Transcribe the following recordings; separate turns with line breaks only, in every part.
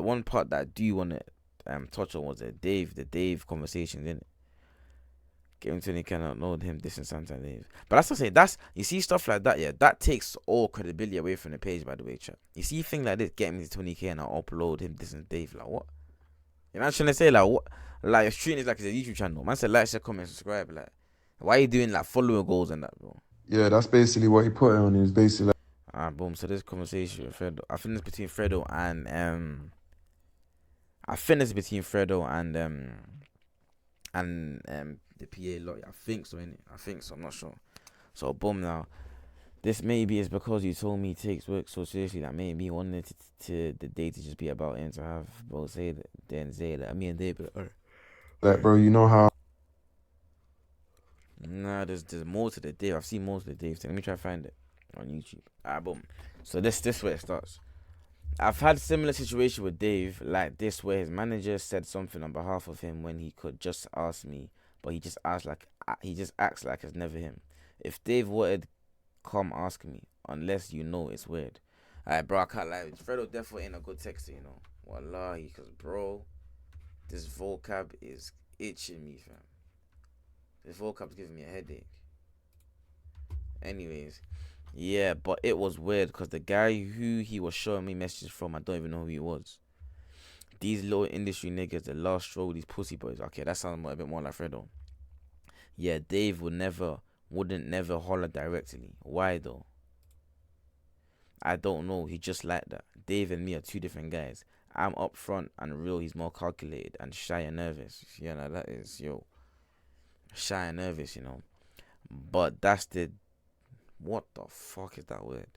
one part that I do want to touch on was the Dave conversations, innit? Game 20 cannot know him dissing Santa Dave. But that's what I say. That's, you see stuff like that, yeah. That takes all credibility away from the page, by the way, chat. You see things like this, get me to 20k and I upload him dissing Dave. Like what? You know what I'm trying to say? Like what? Like you're treating it like it's a YouTube channel. Man said like, share, comment, subscribe. Like why are you doing like following goals and that, bro?
Yeah, that's basically what he put on. He was basically like,
Alright, boom. So this conversation with Fredo, I think it's between Fredo and I think it's between Fredo and the PA lawyer. I think so, innit? I think so. I'm not sure. So boom now. This maybe is because you told me he takes work so seriously that maybe he wanted to the day to just be about him to have bro say that, then say that. I mean, they but
bro, you know how
nah, there's more to the Dave. I've seen more to the Dave thing. Let me try to find it on YouTube. Alright, boom. So this where it starts. I've had similar situation with Dave like this where his manager said something on behalf of him when he could just ask me, but he just acts like it's never him. If Dave wanted, come ask me, unless you know it's weird. Alright, bro, I can't lie. Fredo definitely ain't a good texter, you know. Wallahi, cause bro, this vocab is itching me, fam. This vocab's giving me a headache. Anyways, yeah, but it was weird because the guy who he was showing me messages from, I don't even know who he was. These little industry niggas, the last straw with these pussy boys. Okay, that sounds a bit more like Fredo. Yeah, Dave wouldn't never holler directly. Why though? I don't know. He just like that. Dave and me are two different guys. I'm upfront and real. He's more calculated and shy and nervous. Yeah, no, that is shy and nervous, you know. But that's the what the fuck is that word?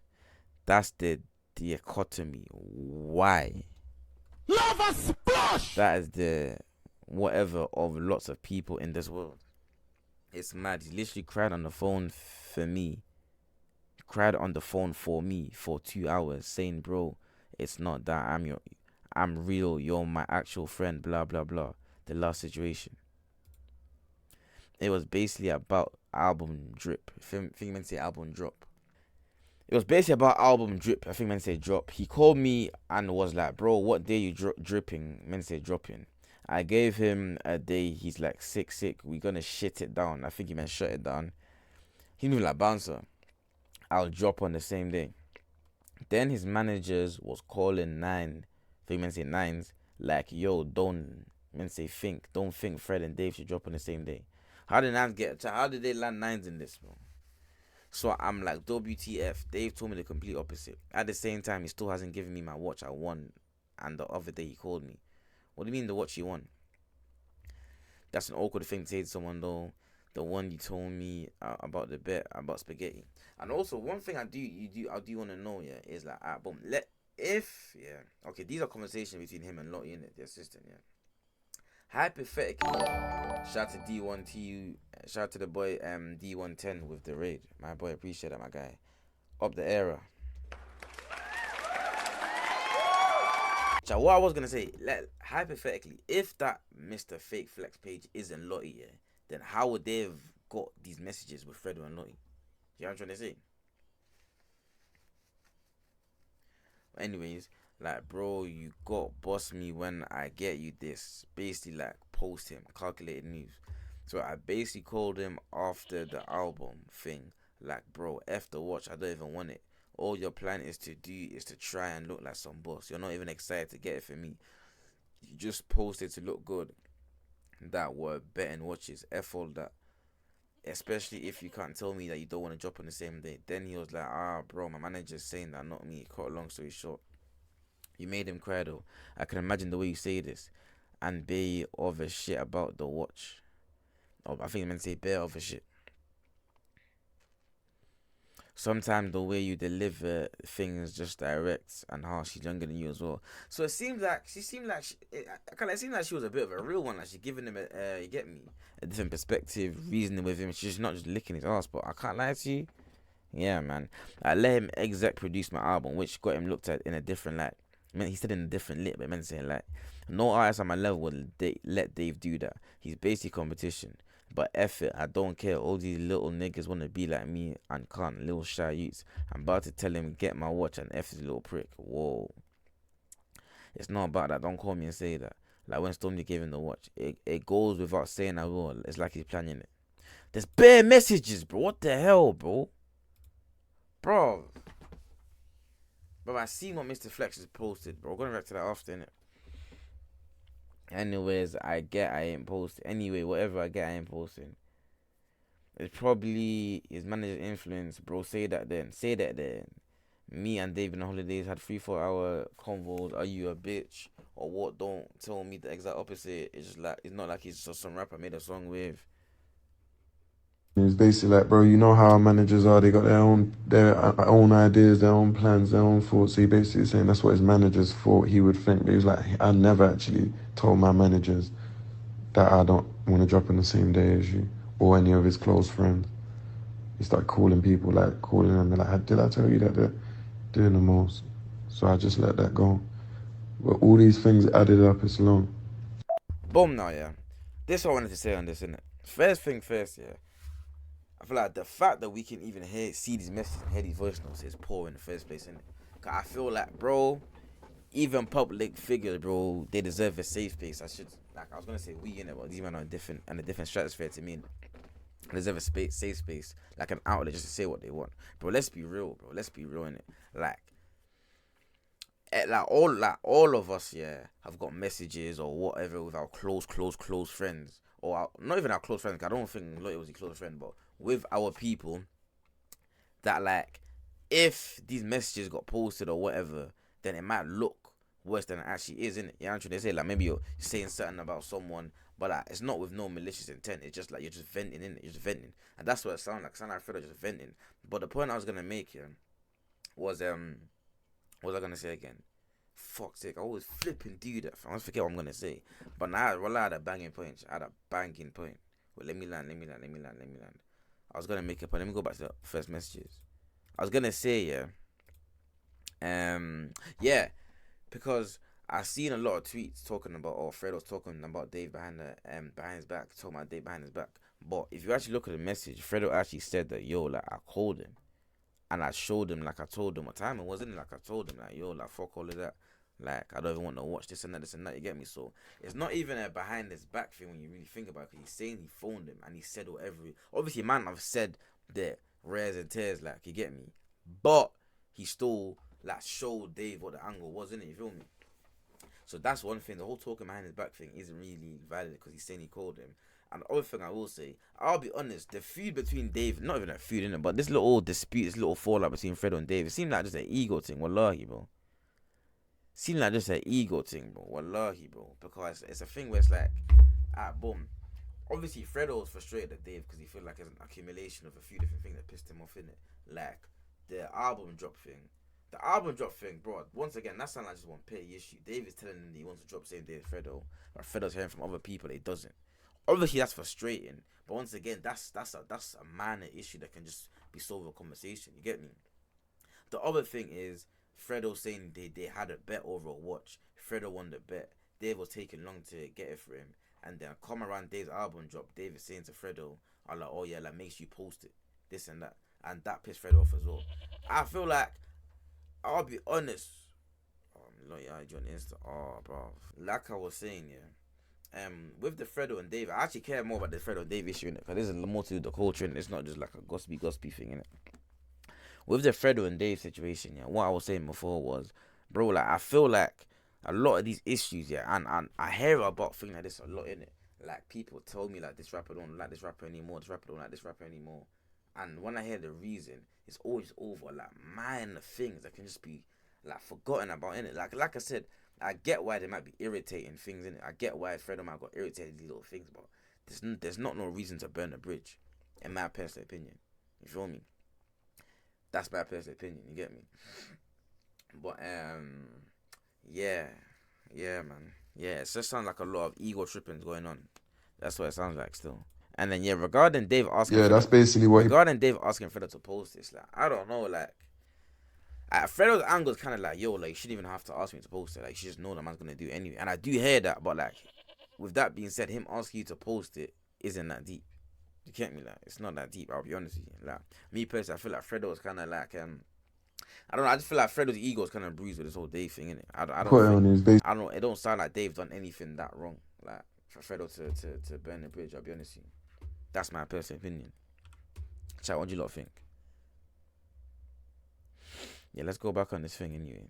That's the dichotomy. Why?
Lava splash!
That is the whatever of lots of people in this world. It's mad. He literally cried on the phone for me. Cried on the phone for me for 2 hours, saying, "Bro, it's not that. I'm real. You're my actual friend." Blah blah blah. The last situation. It was basically about album drip. I think meant to say album drop. It was basically about album drip. I think meant to say drop. He called me and was like, "Bro, what day you dripping?" Meant to say dropping. I gave him a day. He's like sick. We gonna shit it down. I think he meant shut it down. He knew like bouncer. I'll drop on the same day. Then his managers was calling I think meant to say nines. Like, yo, don't don't think Fred and Dave should drop on the same day. How did they land nines in this, bro? So I'm like, WTF. Dave told me the complete opposite. At the same time, he still hasn't given me my watch I won. And the other day he called me. What do you mean the watch you won? That's an awkward thing to say to someone though. The one you told me about the bet about spaghetti. And also one thing I do want to know, yeah, is like, boom, okay, these are conversations between him and Lottie, innit, the assistant, yeah. Hypothetically, shout out to D1TU, shout out to the boy D110 with the raid. My boy, appreciate that, my guy. Up the era. So what I was gonna say, hypothetically, if that Mr. Fake Flex page isn't Lottie, yeah, then how would they have got these messages with Fredo and Lottie? You know what I'm trying to say? Anyways, like, bro, you got boss me when I get you this. Basically, like, post him, calculated news. So I basically called him after the album thing. Like, bro, F the watch, I don't even want it. All your plan is to try and look like some boss. You're not even excited to get it for me. You just posted to look good. That were betting watches. F all that. Especially if you can't tell me that you don't want to drop on the same day. Then he was like, bro, my manager's saying that, not me. Cut a long story short. You made him cry though. I can imagine the way you say this. And be other shit about the watch. Oh, I think I meant to say bear other shit. Sometimes the way you deliver things just direct and harsh. She's younger than you as well. So it seemed like she was a bit of a real one. Like, she's giving him you get me, a different perspective, reasoning with him. She's not just licking his ass. But I can't lie to you. Yeah, man. I let him exec produce my album, which got him looked at in a different light. I mean, he said in a different lit, but I meant to say like, no artist on my level would let Dave do that. He's basically competition. But F it, I don't care. All these little niggas want to be like me and can't. Little shy youths. I'm about to tell him get my watch and F this little prick. Whoa. It's not about that. Don't call me and say that. Like when Stormy gave him the watch, it goes without saying I will. It's like he's planning it. There's bare messages, bro. What the hell, bro? Bro. Bro, I seen what Mr. Flex has posted, bro. Going back to that after, innit? Anyways, I ain't posting. Anyway, whatever I get, I ain't posting. It's probably his manager's influence, bro. Say that then. Say that then. Me and Dave on holidays had 3-4 hour convos. Are you a bitch or what? Don't tell me the exact opposite. It's just like it's not like he's just some rapper I made a song with.
It's basically like, bro, you know how managers are. They got their own ideas, their own plans, their own thoughts. So he basically saying that's what his managers thought he would think. But he was like, I never actually told my managers that I don't want to drop on the same day as you or any of his close friends. He started calling people, like calling them, like, did I tell you that they're doing the most? So I just let that go. But all these things added up, it's long.
Boom now, yeah. This is what I wanted to say on this, innit? First thing first, yeah. I feel like the fact that we can even see these messages and hear these voice notes is poor in the first place, innit? Cause I feel like, bro, even public figures, bro, they deserve a safe space. I was gonna say we, innit, but these men are different and a different stratosphere to me. They deserve a safe space, like an outlet just to say what they want. Bro, let's be real, bro. Let's be real, innit? All of us, yeah, have got messages or whatever with our close friends, or not even our close friends. 'Cause I don't think Lottie was a close friend, but with our people that like, if these messages got posted or whatever, then it might look worse than it actually is, innit? Yeah, I'm trying to say like maybe you're saying something about someone, but like it's not with no malicious intent. It's just like you're just venting, innit? You're just venting, and that's what it sounds like. Sound like Fredo just venting. But the point I was gonna make here was what was I gonna say again? Fuck's sake, I always flipping do that. I always forget what I'm gonna say. But now I had a banging point. I had a banging point. Well, let me land. I was gonna make a point. Let me go back to the first messages. I was gonna say, yeah, because I've seen a lot of tweets talking about, Fredo's talking about Dave behind his back, talking about Dave behind his back. But if you actually look at the message, Fredo actually said that, yo, like I called him and I showed him, like I told him what time it was, like I told him, like, yo, like fuck all of that. Like, I don't even want to watch this and that, you get me? So, it's not even a behind his back thing when you really think about it, because he's saying he phoned him and he said whatever. Obviously, man, I've said the rares and tears, like, you get me? But he still, like, showed Dave what the angle was, innit? You feel me? So, that's one thing. The whole talking behind his back thing isn't really valid because he's saying he called him. And the other thing I will say, I'll be honest, the feud between Dave, not even a feud, innit? But this little dispute, this little fallout between Fredo and Dave, it seemed like just an ego thing, wallahi, bro. Seemed like just an ego thing, bro. Wallahi, bro. Because it's a thing where it's like, boom. Obviously, Fredo was frustrated at Dave because he felt like it's an accumulation of a few different things that pissed him off, innit? Like, the album drop thing. The album drop thing, bro, once again, that sounds like just one petty issue. Dave is telling him he wants to drop same day as Fredo, but Fredo's hearing from other people that he doesn't. Obviously, that's frustrating, but once again, that's a minor issue that can just be solved with a conversation. You get me? The other thing is Fredo saying they had a bet over a watch. Fredo won the bet. Dave was taking long to get it for him, and then come around Dave's album drop, Dave is saying to Fredo, "I'm like, oh yeah, like make sure you post it, this and that pissed Fredo off as well." I feel like, I'll be honest. Like, yeah, you on Insta. Oh, bro. Like I was saying, yeah. With the Fredo and Dave, I actually care more about the Fredo and Dave issue in it, because there's a more to do with the culture, and it's not just like a gossipy thing in it. With the Fredo and Dave situation, yeah, what I was saying before was, bro, like I feel like a lot of these issues, yeah, and I hear about things like this a lot in it. Like people tell me like this rapper don't like this rapper anymore, this rapper don't like this rapper anymore, and when I hear the reason, it's always over like minor things that can just be like forgotten about in it. Like I said, I get why they might be irritating things in it. I get why Fredo might got irritated these little things, but there's not no reason to burn a bridge, in my personal opinion. You feel me? That's my personal opinion. You get me? But yeah, man. Yeah, it just sounds like a lot of ego trippings going on. That's what it sounds like still. And then regarding Dave asking,
Yeah, that's basically what
Dave asking Fredo to post this, like I don't know, like Fredo's angle is kind of like, yo, like you shouldn't even have to ask me to post it. Like you just know that man's gonna do it anyway. And I do hear that, but like with that being said, him asking you to post it isn't that deep. You get me? Like it's not that deep. I'll be honest with you. Like me personally, I feel like Fredo was kind of like I don't know. I just feel like Fredo's ego is kind of bruised with this whole Dave thing, innit? I don't
Put it
think.
on his base.
I don't. It don't sound like Dave done anything that wrong. Like for Fredo to burn the bridge. I'll be honest with you. That's my personal opinion. Chat, what do you lot think? Yeah, let's go back on this thing anyway.